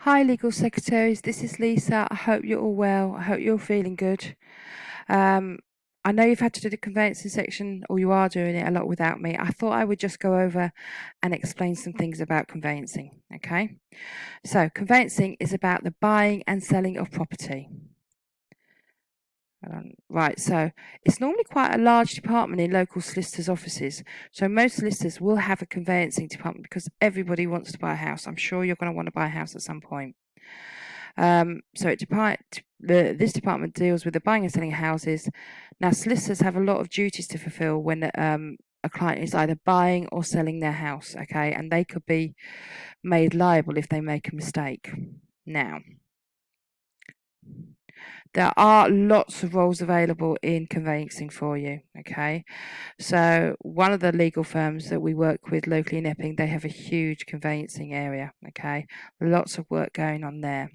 Hi, legal secretaries. This is Lisa. I hope you're all well. I hope you're feeling good. Um, I know you've had to do the conveyancing section, or you are doing it a lot without me. I thought I would just go over and explain some things about conveyancing. Okay. So, conveyancing is about the buying and selling of property. Right, so it's normally quite a large department in local solicitors' offices. So most solicitors will have a conveyancing department because everybody wants to buy a house. I'm sure you're going to want to buy a house at some point. So this department deals with the buying and selling of houses. Now, solicitors have a lot of duties to fulfill when a client is either buying or selling their house, okay? And they could be made liable if they make a mistake. Now, there are lots of roles available in conveyancing for you, okay? So one of the legal firms that we work with locally in Epping, they have a huge conveyancing area, okay? Lots of work going on there.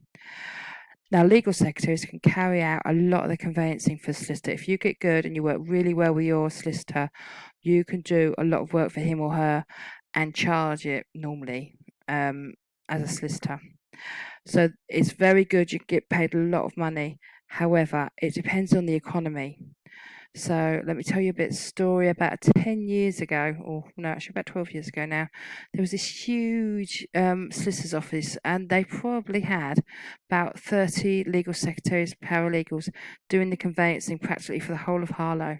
Now, legal secretaries can carry out a lot of the conveyancing for the solicitor. If you get good and you work really well with your solicitor, you can do a lot of work for him or her and charge it normally as a solicitor. So it's very good. You get paid a lot of money. However, it depends on the economy. So let me tell you a bit of story. About 10 years ago, or no, actually about 12 years ago now, there was this huge solicitor's office, and they probably had about 30 legal secretaries, paralegals, doing the conveyancing practically for the whole of Harlow.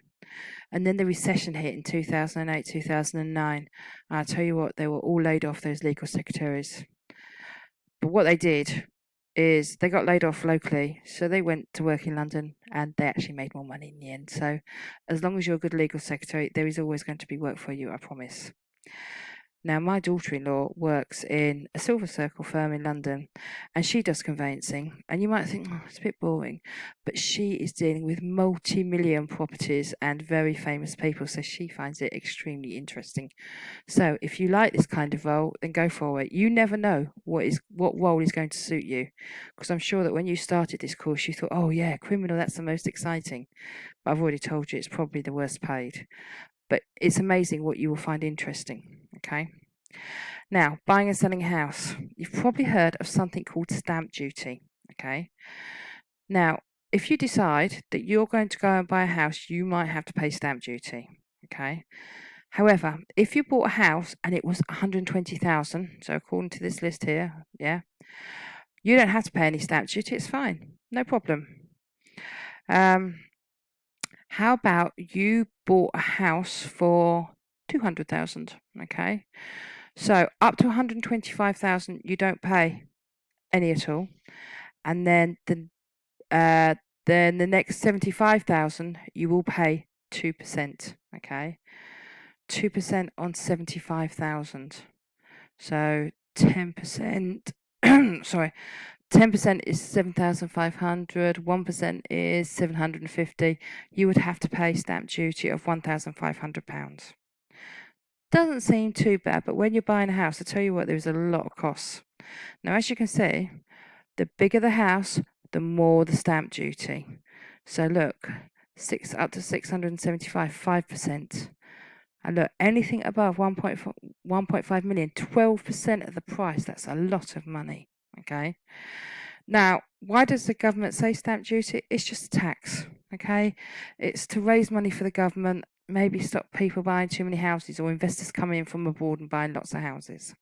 And then the recession hit in 2008, 2009. And I tell you what, they were all laid off, those legal secretaries. But what they did is they got laid off locally, so they went to work in London and they actually made more money in the end. So as long as you're a good legal secretary, there is always going to be work for you, I promise. Now, my daughter-in-law works in a silver circle firm in London, and she does conveyancing. And you might think, oh, it's a bit boring, but she is dealing with multi-million properties and very famous people, so she finds it extremely interesting. So if you like this kind of role, then go for it. You never know what role is going to suit you, because I'm sure that when you started this course, you thought, oh yeah, criminal, that's the most exciting. But I've already told you it's probably the worst paid. But it's amazing what you will find interesting. Okay. Now, buying and selling a house. You've probably heard of something called stamp duty. Okay. Now, if you decide that you're going to go and buy a house, you might have to pay stamp duty. Okay. However, if you bought a house and it was 120,000, so according to this list here, yeah, you don't have to pay any stamp duty. It's fine, no problem. How about you bought a house for 200,000? Okay, so up to 125,000, you don't pay any at all, and then the next 75,000, you will pay 2%. Okay. 2% on 75,000. So 10%, sorry, 10% is 7,500, 1% is 750. You would have to pay stamp duty of £1,500. Doesn't seem too bad, but when you're buying a house, I tell you what, there's a lot of costs. Now, as you can see, the bigger the house, the more the stamp duty. So look, up to 675, 5%. And look, anything above 1.5 million, 12% of the price, that's a lot of money, okay? Now, why does the government say stamp duty? It's just a tax, okay? It's to raise money for the government, maybe stop people buying too many houses or investors coming in from abroad and buying lots of houses.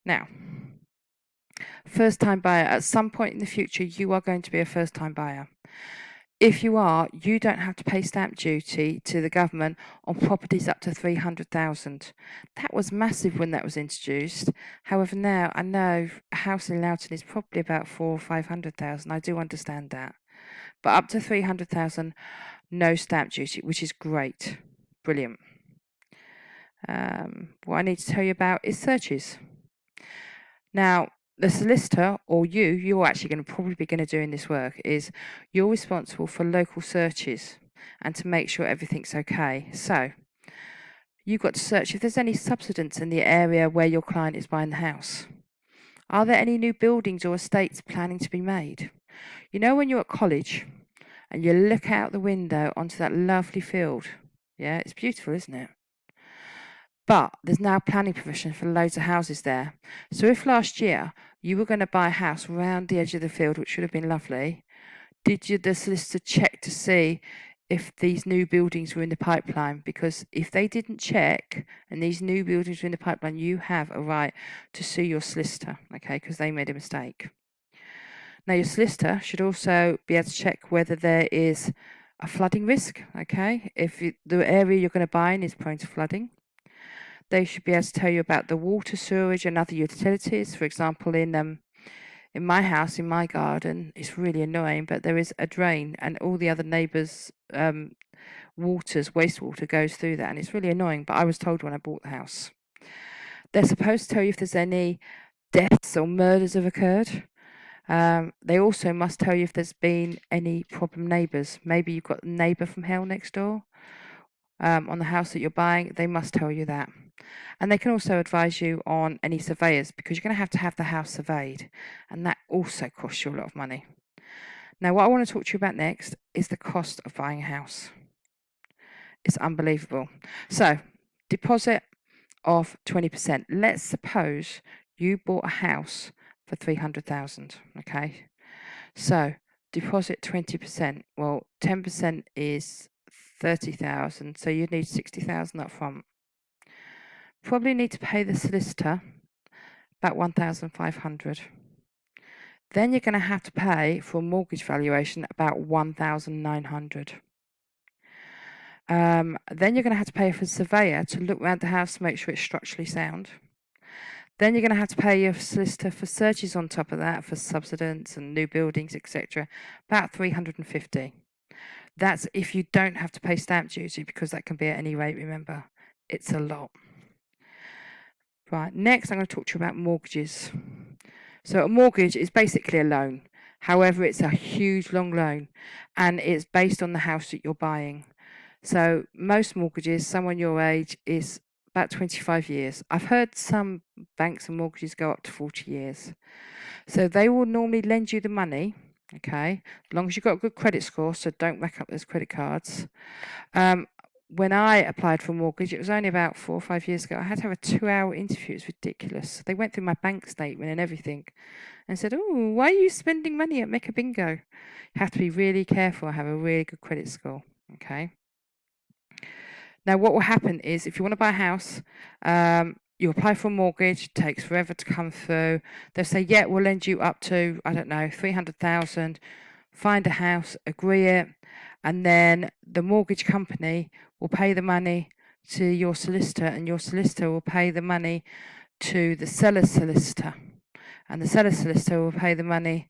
Now, first-time buyer, at some point in the future, you are going to be a first-time buyer. If you are, you don't have to pay stamp duty to the government on properties up to 300,000. That was massive when that was introduced. However, now I know a house in Loughton is probably about 400,000 or 500,000. I do understand that, but up to 300,000, no stamp duty, which is great, brilliant. What I need to tell you about is searches. Now, the solicitor, or you're actually going to probably be going to doing this work, is you're responsible for local searches and to make sure everything's okay. So you've got to search if there's any subsidence in the area where your client is buying the house. Are there any new buildings or estates planning to be made? You know, when you're at college and you look out the window onto that lovely field, yeah, it's beautiful, isn't it? But there's now planning permission for loads of houses there. So if last year you were going to buy a house around the edge of the field, which would have been lovely, did the solicitor check to see if these new buildings were in the pipeline? Because if they didn't check and these new buildings were in the pipeline, you have a right to sue your solicitor, okay, because they made a mistake. Now, your solicitor should also be able to check whether there is a flooding risk, okay? If the area you're going to buy in is prone to flooding. They should be able to tell you about the water, sewage and other utilities. For example, in my house, in my garden, it's really annoying, but there is a drain and all the other neighbours' wastewater goes through that, and it's really annoying, but I was told when I bought the house. They're supposed to tell you if there's any deaths or murders have occurred. They also must tell you if there's been any problem neighbours. Maybe you've got a neighbour from hell next door on the house that you're buying. They must tell you that. And they can also advise you on any surveyors, because you're going to have the house surveyed, and that also costs you a lot of money. Now, what I want to talk to you about next is the cost of buying a house. It's unbelievable. So, deposit of 20%. Let's suppose you bought a house for 300,000, okay? So, deposit 20%. Well, 10% is 30,000, so you'd need 60,000 up front. Probably need to pay the solicitor about 1,500. Then you're going to have to pay for a mortgage valuation about 1,900. Then you're going to have to pay for a surveyor to look around the house to make sure it's structurally sound. Then you're going to have to pay your solicitor for searches on top of that, for subsidence and new buildings, etc. About 350. That's if you don't have to pay stamp duty, because that can be at any rate, remember. It's a lot. Right, next I'm going to talk to you about mortgages. So a mortgage is basically a loan. However, it's a huge long loan, and it's based on the house that you're buying. So most mortgages, someone your age, is about 25 years. I've heard some banks and mortgages go up to 40 years. So they will normally lend you the money, okay, as long as you've got a good credit score, so don't rack up those credit cards. When I applied for a mortgage, it was only about 4 or 5 years ago. I had to have a 2-hour interview. It's ridiculous. They went through my bank statement and everything and said, "Oh, why are you spending money at Mecca Bingo?" You have to be really careful and have a really good credit score, okay? Now, what will happen is if you want to buy a house, you apply for a mortgage, it takes forever to come through. They'll say, yeah, we'll lend you up to, I don't know, 300,000, find a house, agree it, and then the mortgage company will pay the money to your solicitor, and your solicitor will pay the money to the seller's solicitor, and the seller's solicitor will pay the money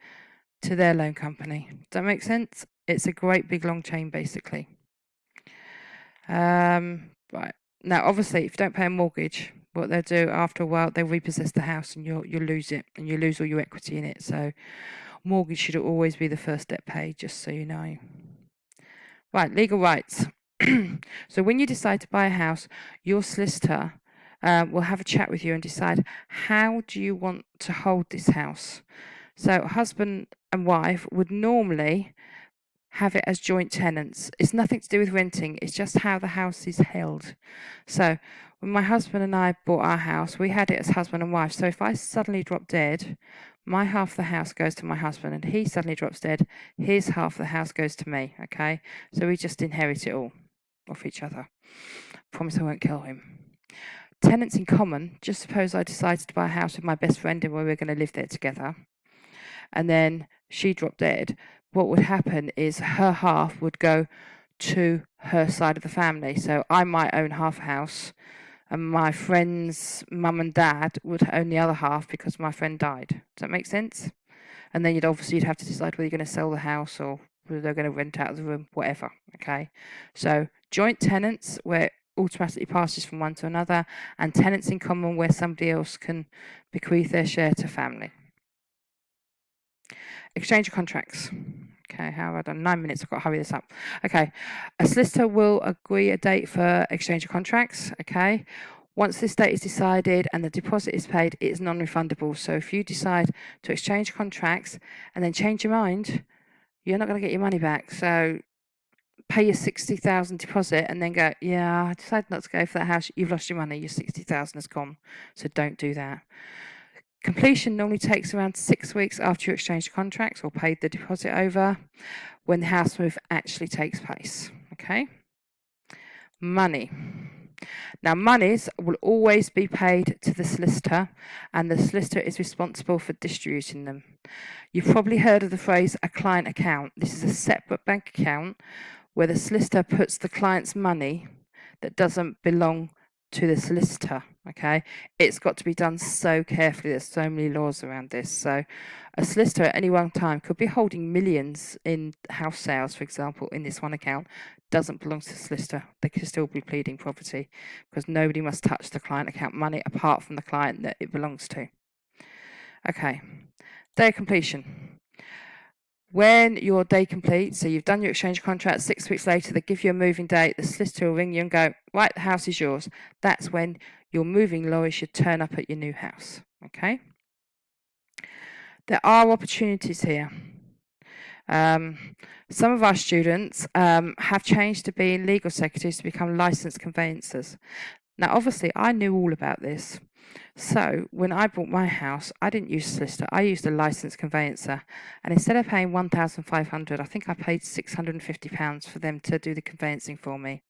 to their loan company. Does that make sense? It's a great big long chain, basically. Right. Now, obviously, if you don't pay a mortgage, what they'll do after a while, they'll repossess the house and you'll lose it, and you lose all your equity in it. So mortgage should always be the first debt paid, just so you know. Right, legal rights. So when you decide to buy a house, your solicitor will have a chat with you and decide, how do you want to hold this house? So husband and wife would normally have it as joint tenants. It's nothing to do with renting. It's just how the house is held. So when my husband and I bought our house, we had it as husband and wife. So if I suddenly drop dead, my half of the house goes to my husband, and he suddenly drops dead, his half of the house goes to me, okay? So we just inherit it all off each other. Promise I won't kill him. Tenants in common, just suppose I decided to buy a house with my best friend and we were going to live there together, and then she dropped dead. What would happen is her half would go to her side of the family. So I might own half a house, and my friend's mum and dad would own the other half because my friend died. Does that make sense? And then you'd have to decide whether you're going to sell the house or whether they're going to rent out the room, whatever. Okay. So joint tenants, where it automatically passes from one to another, and tenants in common, where somebody else can bequeath their share to family. Exchange of contracts. Okay, how have I done? 9 minutes, I've got to hurry this up. Okay, a solicitor will agree a date for exchange of contracts, okay? Once this date is decided and the deposit is paid, it is non-refundable. So if you decide to exchange contracts and then change your mind, you're not going to get your money back. So pay your 60,000 deposit and then go, yeah, I decided not to go for that house. You've lost your money. Your 60,000 has gone. So don't do that. Completion normally takes around 6 weeks after you exchange contracts or paid the deposit over, when the house move actually takes place. Okay. Money. Now, monies will always be paid to the solicitor, and the solicitor is responsible for distributing them. You've probably heard of the phrase a client account. This is a separate bank account where the solicitor puts the client's money that doesn't belong to the solicitor. Okay, it's got to be done so carefully. There's so many laws around this. So a solicitor at any one time could be holding millions in house sales, for example, in this one account. Doesn't belong to the solicitor. They could still be pleading poverty because nobody must touch the client account money apart from the client that it belongs to. Okay, day of completion. When your day completes, so you've done your exchange contract, 6 weeks later, they give you a moving date, the solicitor will ring you and go, right, the house is yours. That's when your moving lawyer should turn up at your new house. Okay? There are opportunities here. Some of our students have changed to being legal secretaries to become licensed conveyancers. Now, obviously, I knew all about this. So when I bought my house, I didn't use a solicitor. I used a licensed conveyancer. And instead of paying £1,500, I think I paid £650 for them to do the conveyancing for me.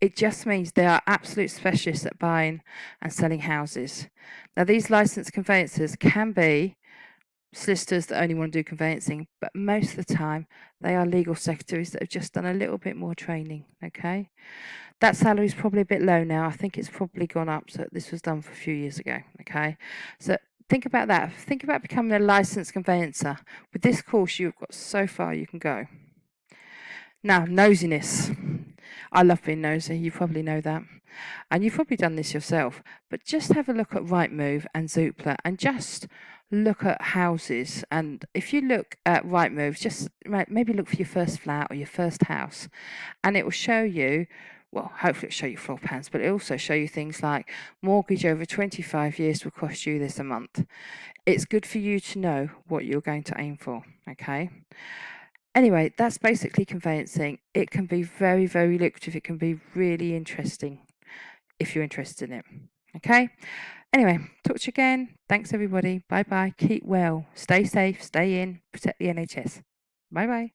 It just means they are absolute specialists at buying and selling houses. Now, these licensed conveyancers can be solicitors that only want to do conveyancing, but most of the time they are legal secretaries that have just done a little bit more training. Okay, that salary is probably a bit low now. I think it's probably gone up. So this was done for a few years ago. Okay, so think about that. Think about becoming a licensed conveyancer. With this course, you've got so far you can go. Now, nosiness. I love being nosy. You probably know that. And you've probably done this yourself. But just have a look at Rightmove and Zoopla and just look at houses. And if you look at Rightmove, just maybe look for your first flat or your first house. And it will show you, well, hopefully it'll show you floor plans, but it'll also show you things like mortgage over 25 years will cost you this a month. It's good for you to know what you're going to aim for. Okay. Anyway, that's basically conveyancing. It can be very, very lucrative. It can be really interesting if you're interested in it. Okay? Anyway, talk to you again. Thanks, everybody. Bye-bye. Keep well. Stay safe. Stay in. Protect the NHS. Bye-bye.